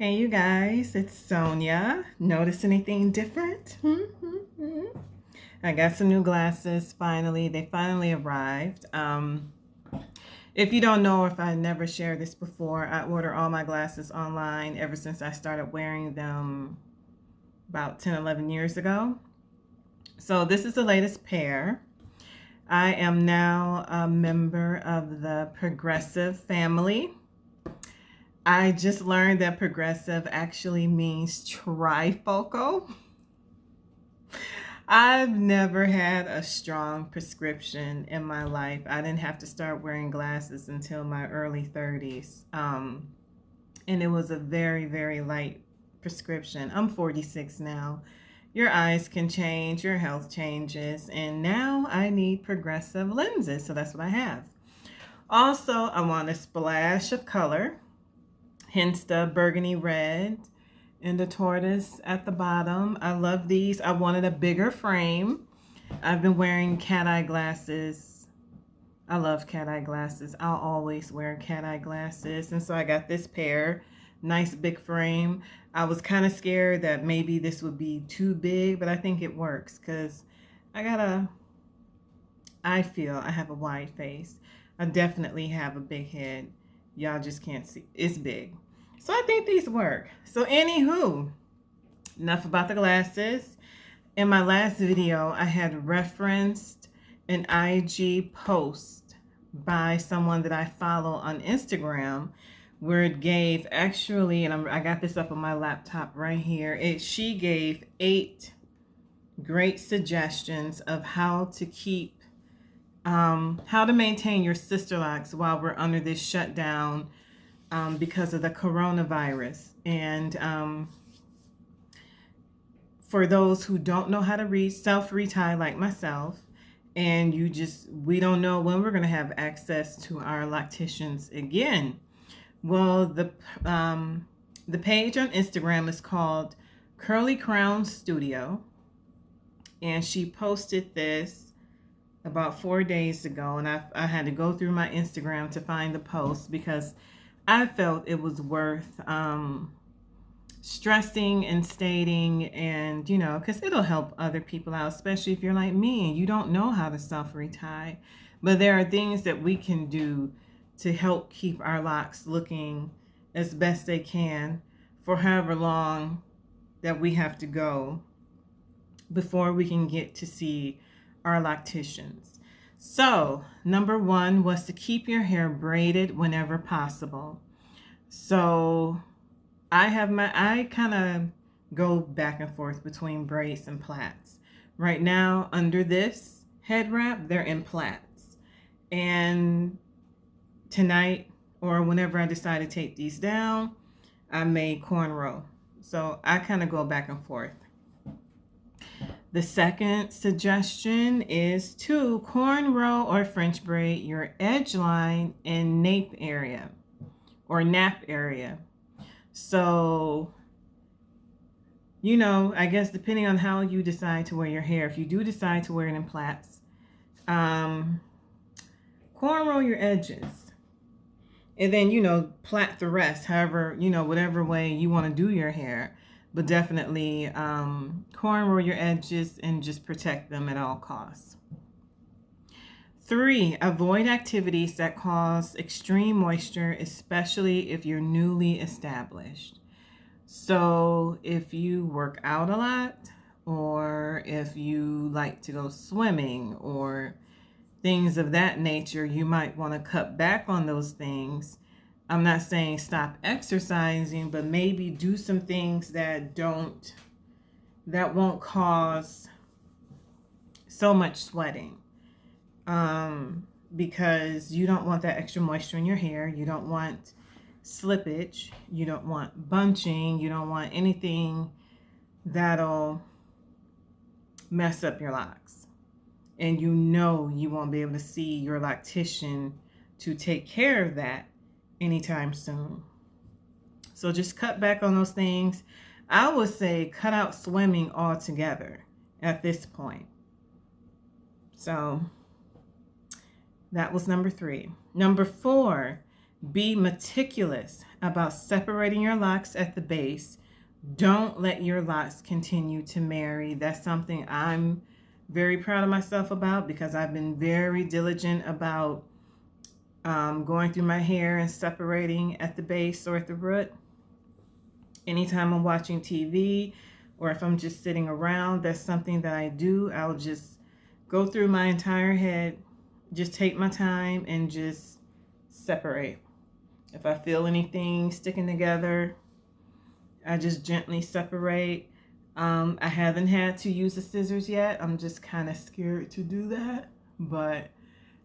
Hey you guys, it's Sonia. Notice anything different? I got some new glasses finally. They finally arrived. If you don't know, or if I never shared this before, I order all my glasses online ever since I started wearing them about 10, 11 years ago. So this is the latest pair. I am now a member of the progressive family. I just learned that progressive actually means trifocal. I've never had a strong prescription in my life. I didn't have to start wearing glasses until my early 30s. And it was a very, very light prescription. I'm 46 now. Your eyes can change, your health changes, and now I need progressive lenses, so that's what I have. Also, I want a splash of color, hence the burgundy red and the tortoise at the bottom. I love these. I wanted a bigger frame. I've been wearing cat eye glasses. I love cat eye glasses. I'll always wear cat eye glasses. And so I got this pair. Nice big frame. I was kind of scared that maybe this would be too big, but I think it works because I feel I have a wide face. I definitely have a big head. Y'all just can't see. It's big. So I think these work. So anywho, enough about the glasses. In my last video, I had referenced an IG post by someone that I follow on Instagram where it gave actually, and I got this up on my laptop right here. She gave 8 great suggestions of how to maintain your Sisterlocks while we're under this shutdown because of the coronavirus. And for those who don't know how to self-retie like myself, and we don't know when we're going to have access to our locticians again. Well, the page on Instagram is called Curly Crown Studio, and she posted this about 4 days ago, and I had to go through my Instagram to find the post because I felt it was worth stressing and stating, and because it'll help other people out, especially if you're like me and you don't know how to self-retie. But there are things that we can do to help keep our locks looking as best they can for however long that we have to go before we can get to see our locticians. So number 1 was to keep your hair braided whenever possible. So I kind of go back and forth between braids and plaits. Right now, under this head wrap, they're in plaits. And tonight, or whenever I decide to take these down, I made cornrow. So I kind of go back and forth. The second suggestion is to cornrow or French braid your edge line and nape area or nap area. So, I guess depending on how you decide to wear your hair, if you do decide to wear it in plaits, cornrow your edges. And then, plait the rest, however, whatever way you want to do your hair. But definitely cornrow your edges and just protect them at all costs. 3, avoid activities that cause extreme moisture, especially if you're newly established. So if you work out a lot, or if you like to go swimming or things of that nature, you might want to cut back on those things. I'm not saying stop exercising, but maybe do some things that won't cause so much sweating. Because you don't want that extra moisture in your hair. You don't want slippage. You don't want bunching. You don't want anything that'll mess up your locks. And you won't be able to see your loctician to take care of that anytime soon. So just cut back on those things. I would say cut out swimming altogether at this point. So that was number 3. Number 4, Be meticulous about separating your locks at the base. Don't let your locks continue to marry. That's something I'm very proud of myself about, because I've been very diligent about going through my hair and separating at the base or at the root. Anytime I'm watching TV or if I'm just sitting around, that's something that I do. I'll just go through my entire head, just take my time and just separate. If I feel anything sticking together, I just gently separate. I haven't had to use the scissors yet. I'm just kind of scared to do that, but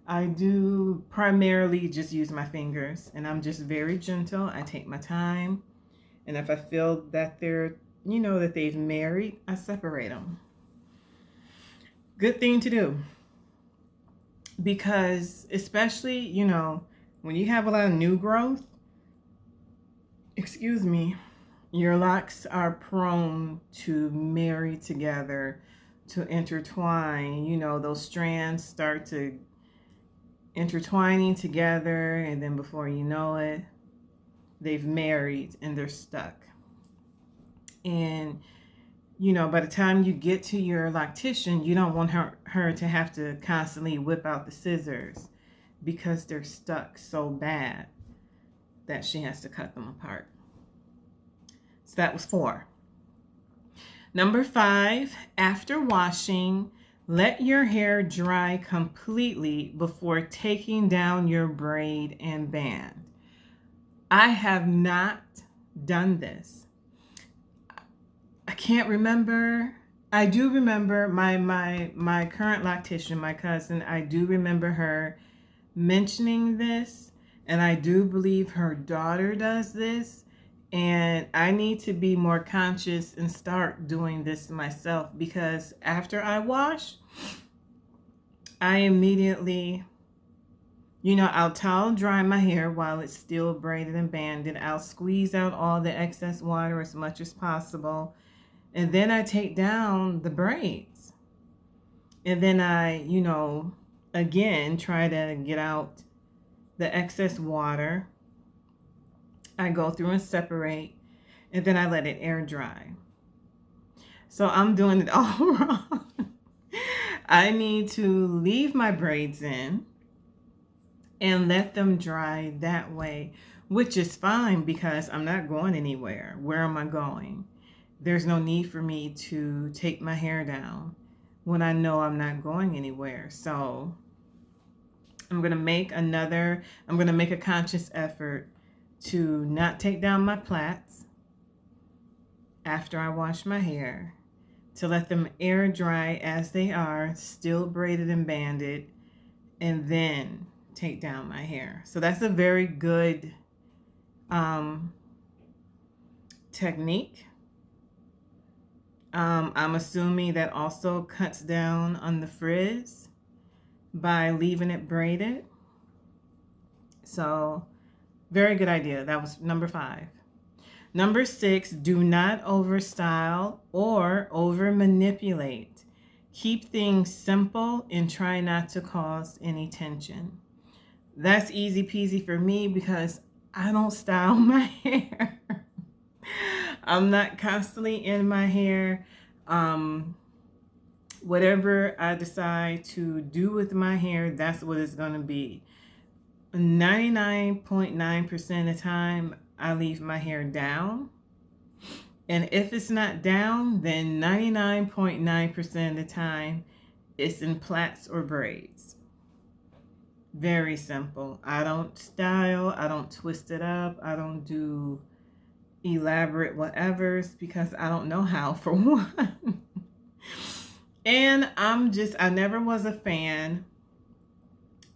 I do primarily just use my fingers, and I'm just very gentle. I take my time, and if I feel that they're, that they've married, I separate them. Good thing to do, because especially, when you have a lot of new growth, excuse me, your locks are prone to marry together, to intertwine. Those strands start to intertwining together, and then before you know it, they've married and they're stuck. And by the time you get to your loctician, you don't want her to have to constantly whip out the scissors, because they're stuck so bad that she has to cut them apart. So that was 4. Number 5, after washing, let your hair dry completely before taking down your braid and band. I have not done this. I can't remember. I do remember my current loctician, my cousin, I do remember her mentioning this, and I do believe her daughter does this. And I need to be more conscious and start doing this myself, because after I wash, I immediately, I'll towel dry my hair while it's still braided and banded. I'll squeeze out all the excess water as much as possible. And then I take down the braids. And then I, again, try to get out the excess water. I go through and separate, and then I let it air dry. So I'm doing it all wrong. I need to leave my braids in and let them dry that way, which is fine, because I'm not going anywhere. Where am I going? There's no need for me to take my hair down when I know I'm not going anywhere. So I'm going to make a conscious effort to not take down my plaits after I wash my hair, to let them air dry as they are, still braided and banded, and then take down my hair. So that's a very good technique. I'm assuming that also cuts down on the frizz by leaving it braided. So very good idea. That was number 5. Number 6, do not overstyle or over manipulate. Keep things simple and try not to cause any tension. That's easy peasy for me, because I don't style my hair. I'm not constantly in my hair. Whatever I decide to do with my hair, that's what it's going to be. 99.9% of the time, I leave my hair down. And if it's not down, then 99.9% of the time, it's in plaits or braids. Very simple. I don't style. I don't twist it up. I don't do elaborate whatevers, because I don't know how, for one. And I never was a fan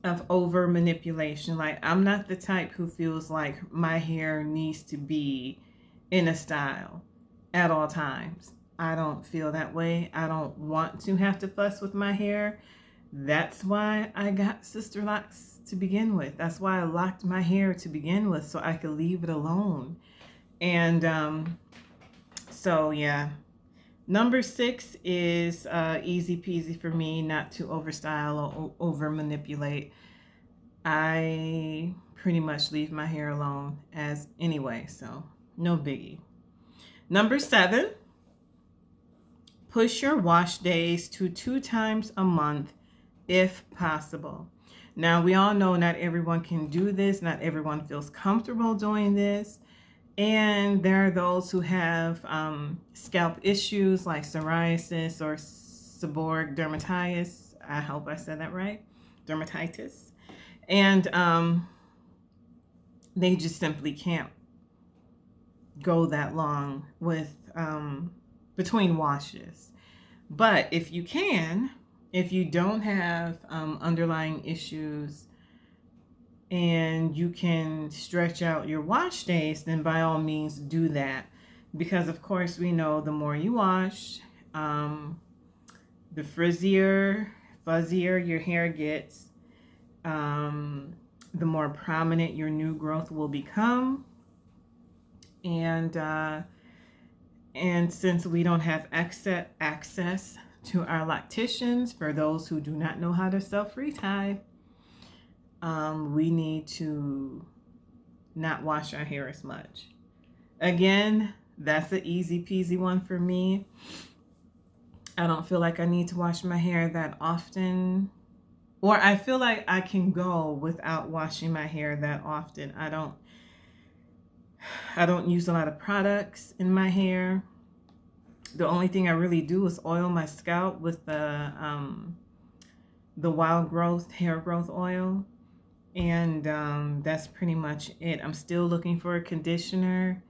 of over manipulation. Like, I'm not the type who feels like my hair needs to be in a style at all times. I don't feel that way. I don't want to have to fuss with my hair. That's why I got Sisterlocks to begin with. That's why I locked my hair to begin with, so I could leave it alone. And so yeah, number 6 is easy peasy for me, not to overstyle or over manipulate. I pretty much leave my hair alone as anyway, so no biggie. Number 7, push your wash days to 2 times a month if possible. Now, we all know not everyone can do this, not everyone feels comfortable doing this. And there are those who have scalp issues like psoriasis or seborrheic dermatitis. I hope I said that right. Dermatitis. And they just simply can't go that long with between washes. But if you can, if you don't have underlying issues and you can stretch out your wash days, then by all means do that. Because of course we know the more you wash, the fuzzier your hair gets, the more prominent your new growth will become. And since we don't have access to our locticians, for those who do not know how to self-retie, we need to not wash our hair as much. Again, that's an easy peasy one for me. I don't feel like I need to wash my hair that often, or I feel like I can go without washing my hair that often. I don't use a lot of products in my hair. The only thing I really do is oil my scalp with the wild growth hair growth oil. And that's pretty much it. I'm still looking for a conditioner.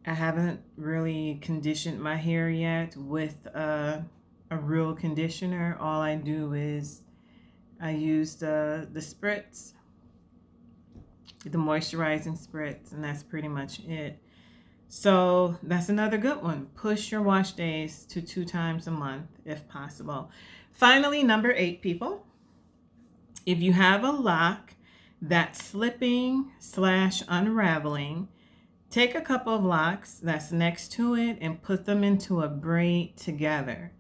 I haven't really conditioned my hair yet with a real conditioner. All I do is I use the spritz, the moisturizing spritz, and that's pretty much it. So that's another good one. Push your wash days to 2 times a month if possible. Finally, number 8, people. If you have a lock that's slipping / unraveling, take a couple of locks that's next to it and put them into a braid together.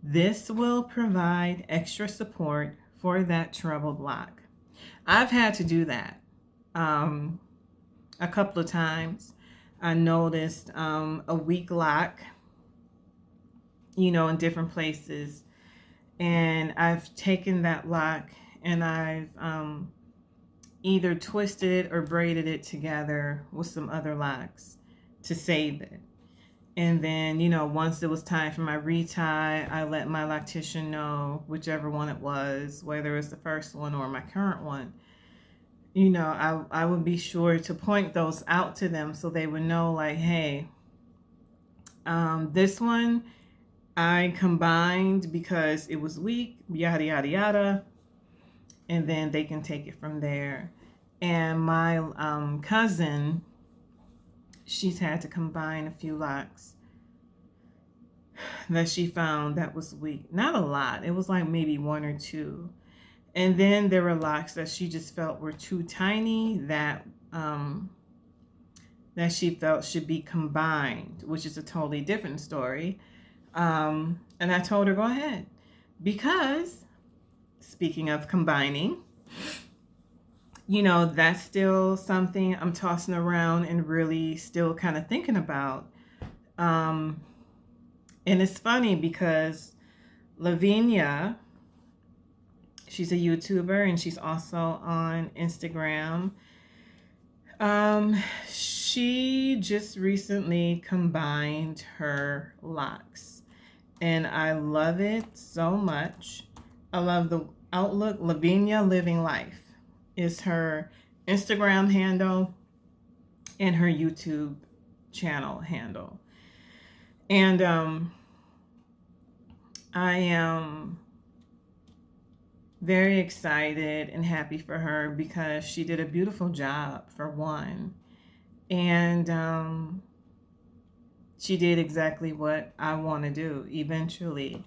This will provide extra support for that troubled lock. I've had to do that a couple of times. I noticed a weak lock, in different places. And I've taken that lock and I've either twisted it or braided it together with some other locks to save it. And then, once it was time for my retie, I let my loctician know, whichever one it was, whether it was the first one or my current one. I would be sure to point those out to them so they would know, like, hey, this one I combined because it was weak, yada, yada, yada. And then they can take it from there. And my cousin, she's had to combine a few locks that she found that was weak. Not a lot. It was like maybe 1 or 2. And then there were locks that she just felt were too tiny that she felt should be combined, which is a totally different story. And I told her, go ahead. Because, speaking of combining, that's still something I'm tossing around and really still kind of thinking about. And it's funny because Lavinia, she's a YouTuber and she's also on Instagram. She just recently combined her locks and I love it so much. I love the outlook. Lavinia Living Life is her Instagram handle and her YouTube channel handle. And I am very excited and happy for her because she did a beautiful job, for one. And she did exactly what I want to do eventually.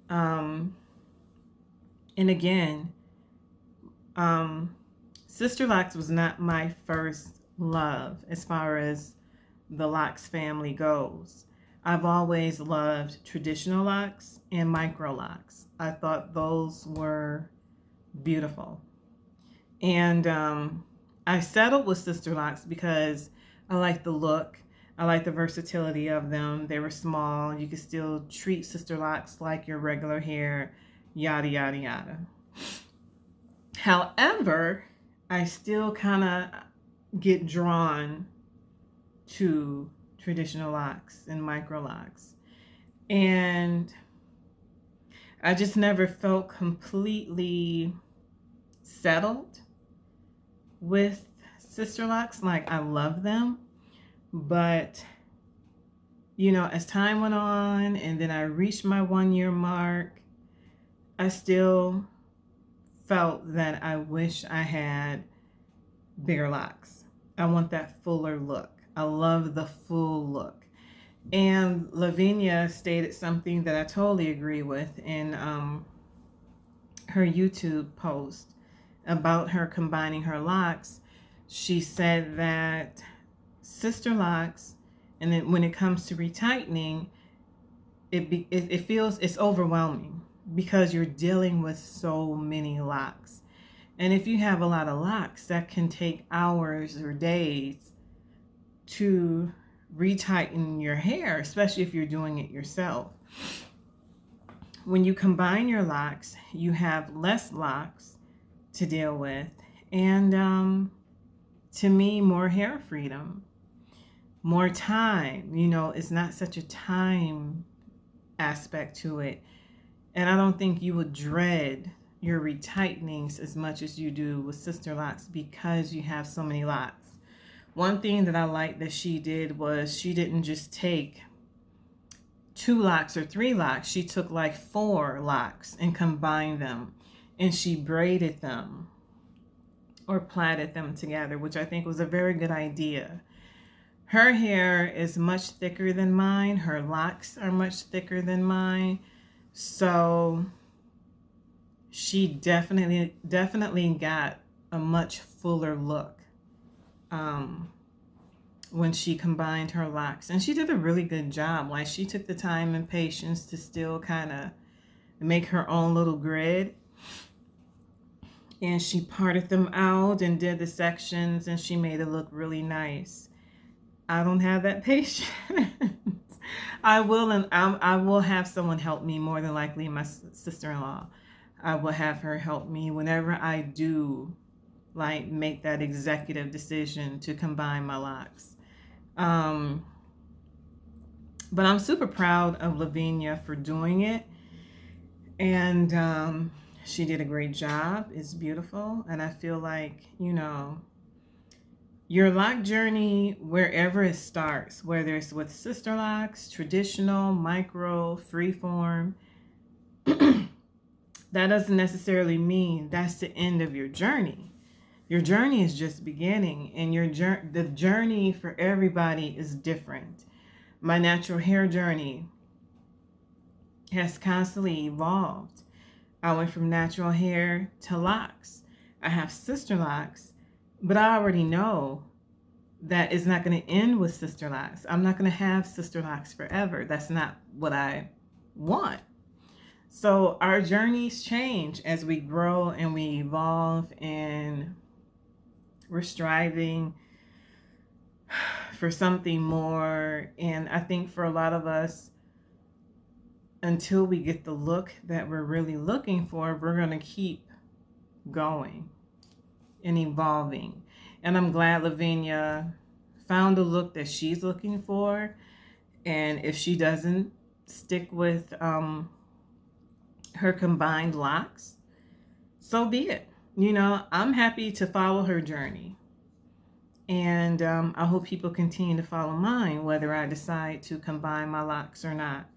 And again, Sisterlocks was not my first love as far as the Locs family goes. I've always loved traditional locks and micro locks. I thought those were beautiful. And I settled with Sisterlocks because I like the look. I like the versatility of them. They were small. You could still treat Sisterlocks like your regular hair, yada, yada, yada. However, I still kind of get drawn to traditional locks and micro locks. And I just never felt completely settled with Sisterlocks. Like, I love them, but as time went on and then I reached my 1 year mark, I still felt that I wish I had bigger locks. I want that fuller look. I love the full look. And Lavinia stated something that I totally agree with in her YouTube post about her combining her locks. She said that Sisterlocks, and then when it comes to retightening, it feels it's overwhelming because you're dealing with so many locks. And if you have a lot of locks, that can take hours or days to retighten your hair, especially if you're doing it yourself. When you combine your locks, you have less locks to deal with, and to me, more hair freedom, more time. It's not such a time aspect to it. And I don't think you would dread your retightenings as much as you do with Sisterlocks because you have so many locks. One thing that I liked that she did was she didn't just take 2 locks or 3 locks. She took like 4 locks and combined them, and she braided them or plaited them together, which I think was a very good idea. Her hair is much thicker than mine. Her locks are much thicker than mine. So she definitely got a much fuller look when she combined her locks. And she did a really good job. Like, she took the time and patience to still kind of make her own little grid. And she parted them out and did the sections, and she made it look really nice. I don't have that patience. I will have someone help me, more than likely my sister-in-law. I will have her help me whenever I do make that executive decision to combine my locks. But I'm super proud of Lavinia for doing it. And she did a great job. It's beautiful. And I feel like, your lock journey, wherever it starts, whether it's with Sisterlocks, traditional, micro, freeform, that doesn't necessarily mean that's the end of your journey. Your journey is just beginning, and the journey for everybody is different. My natural hair journey has constantly evolved. I went from natural hair to locks. I have Sisterlocks, but I already know that it's not going to end with Sisterlocks. I'm not going to have Sisterlocks forever. That's not what I want. So our journeys change as we grow and we evolve, and we're striving for something more. And I think for a lot of us, until we get the look that we're really looking for, we're going to keep going and evolving. And I'm glad Lavinia found a look that she's looking for. And if she doesn't stick with her combined locks, so be it. I'm happy to follow her journey. And I hope people continue to follow mine, whether I decide to combine my locks or not.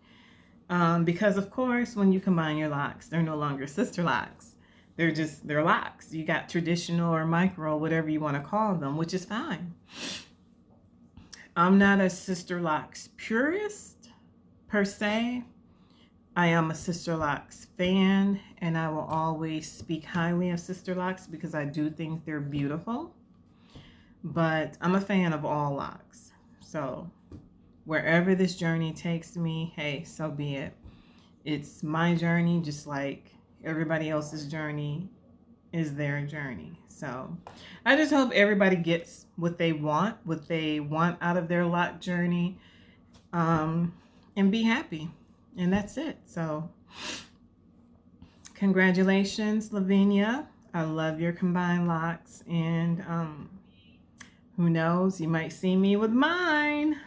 Because, of course, when you combine your locks, they're no longer Sisterlocks. They're locks. You got traditional or micro, whatever you want to call them, which is fine. I'm not a Sisterlocks purist, per se. I am a Sisterlocks fan, and I will always speak highly of Sisterlocks because I do think they're beautiful. But I'm a fan of all locks. So wherever this journey takes me, hey, so be it. It's my journey, just like everybody else's journey is their journey. So I just hope everybody gets what they want out of their lock journey, and be happy. And that's it. So congratulations, Lavinia. I love your combined locks. And who knows, you might see me with mine.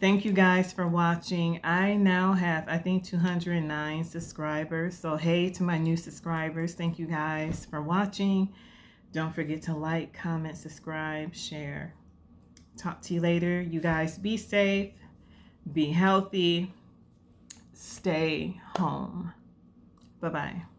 Thank you guys for watching. I now have, I think, 209 subscribers. So hey to my new subscribers. Thank you guys for watching. Don't forget to like, comment, subscribe, share. Talk to you later. You guys be safe, be healthy, stay home. Bye-bye.